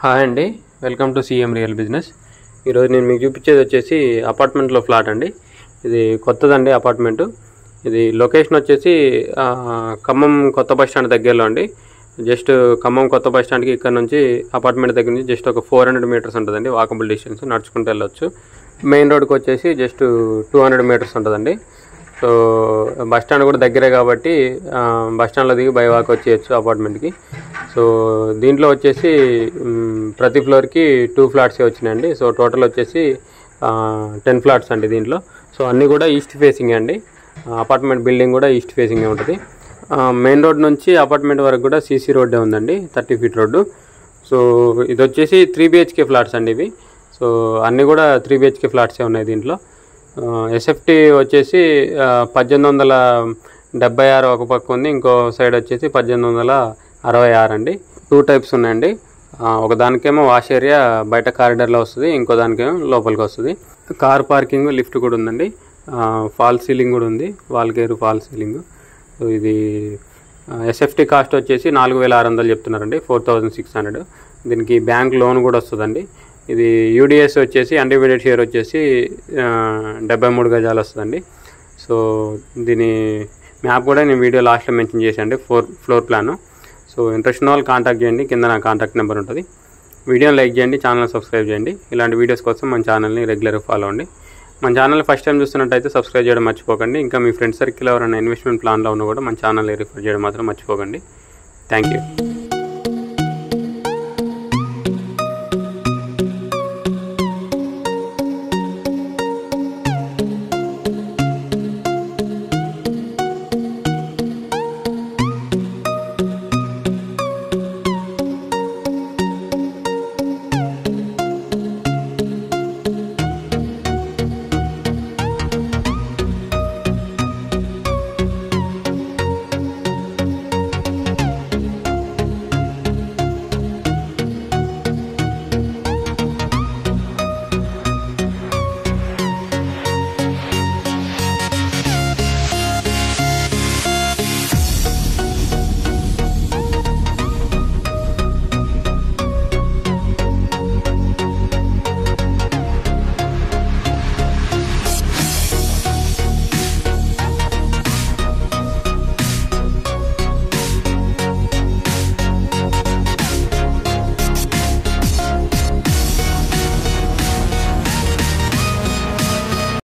Hi అండి, welcome to CM real business. ఈరోజు నేను మీకు చూపించేది వచ్చేసి అపార్ట్మెంట్లో ఫ్లాట్ అండి. ఇది కొత్తదండి అపార్ట్మెంటు. ఇది లొకేషన్ వచ్చేసి ఖమ్మం కొత్త బస్ స్టాండ్ దగ్గరలో అండి. జస్ట్ ఖమ్మం కొత్త బస్ స్టాండ్కి ఇక్కడ నుంచి అపార్ట్మెంట్ దగ్గర నుంచి జస్ట్ ఒక 400 మీటర్స్ ఉంటుందండి. వాకబుల్ డిస్టెన్స్, నడుచుకుంటూ వెళ్ళొచ్చు. మెయిన్ రోడ్కి వచ్చేసి జస్ట్ 200 మీటర్స్ ఉంటుందండి. సో బస్ స్టాండ్ కూడా దగ్గరే కాబట్టి బస్ స్టాండ్లో దిగి బై వాక్ వచ్చేయచ్చు అపార్ట్మెంట్కి. సో దీంట్లో వచ్చేసి ప్రతి ఫ్లోర్కి 2 ఫ్లాట్సే వచ్చినాయండి. సో టోటల్ వచ్చేసి 10 ఫ్లాట్స్ అండి దీంట్లో. సో అన్నీ కూడా ఈస్ట్ ఫేసింగ్ అండి. అపార్ట్మెంట్ బిల్డింగ్ కూడా ఈస్ట్ ఫేసింగే ఉంటుంది. మెయిన్ రోడ్ నుంచి అపార్ట్మెంట్ వరకు కూడా సీసీ రోడ్డే ఉందండి, 30 ఫీట్ రోడ్డు. సో ఇది వచ్చేసి 3 BHK ఫ్లాట్స్ అండి ఇవి. సో అన్నీ కూడా 3 BHK ఫ్లాట్సే ఉన్నాయి దీంట్లో. ఎస్ఎఫ్టీ వచ్చేసి 1876 ఒక పక్క ఉంది, ఇంకో సైడ్ వచ్చేసి 1866 అండి. 2 టైప్స్ ఉన్నాయండి. ఒక దానికేమో వాష్ ఏరియా బయట కారిడార్లో వస్తుంది, ఇంకో దానికేమో లోపలికి వస్తుంది. కార్ పార్కింగ్, లిఫ్ట్ కూడా ఉందండి. ఫాల్ సీలింగ్ కూడా ఉంది, వాల్కేరు ఫాల్ సీలింగ్. సో ఇది ఎస్ఎఫ్టీ కాస్ట్ వచ్చేసి 4600 చెప్తున్నారండి, 4600. దీనికి బ్యాంక్ లోన్ కూడా వస్తుందండి. ఇది యూడిఎస్ వచ్చేసి అన్డివైడెడ్ షేర్ వచ్చేసి 73 గజాలు వస్తుందండి. సో దీని మ్యాప్ కూడా నేను వీడియో లాస్ట్లో మెన్షన్ చేశాను, ఫ్లోర్ ప్లాను. సో ఇంట్రెస్ట్ ఉన్న వాళ్ళు కాంటాక్ట్ చేయండి, కింద నా కాంటాక్ట్ నెంబర్ ఉంటుంది. వీడియోని లైక్ చేయండి, ఛానల్ సబ్స్క్రైబ్ చేయండి. ఇలాంటి వీడియోస్ కోసం మన ఛానల్ని రెగ్యులర్గా ఫాలో అవ్వండి. మన ఛానల్ని ఫస్ట్ టైం చూస్తున్నట్టయితే సబ్స్క్రైబ్ చేయడం మర్చిపోకండి. ఇంకా మీ ఫ్రెండ్స్ సర్కిల్ ఎవరైనా ఇన్వెస్ట్మెంట్ ప్లాన్లో ఉన్నా కూడా మన ఛానల్ని రిఫర్ చేయడం మాత్రం మర్చిపోకండి. Thank you.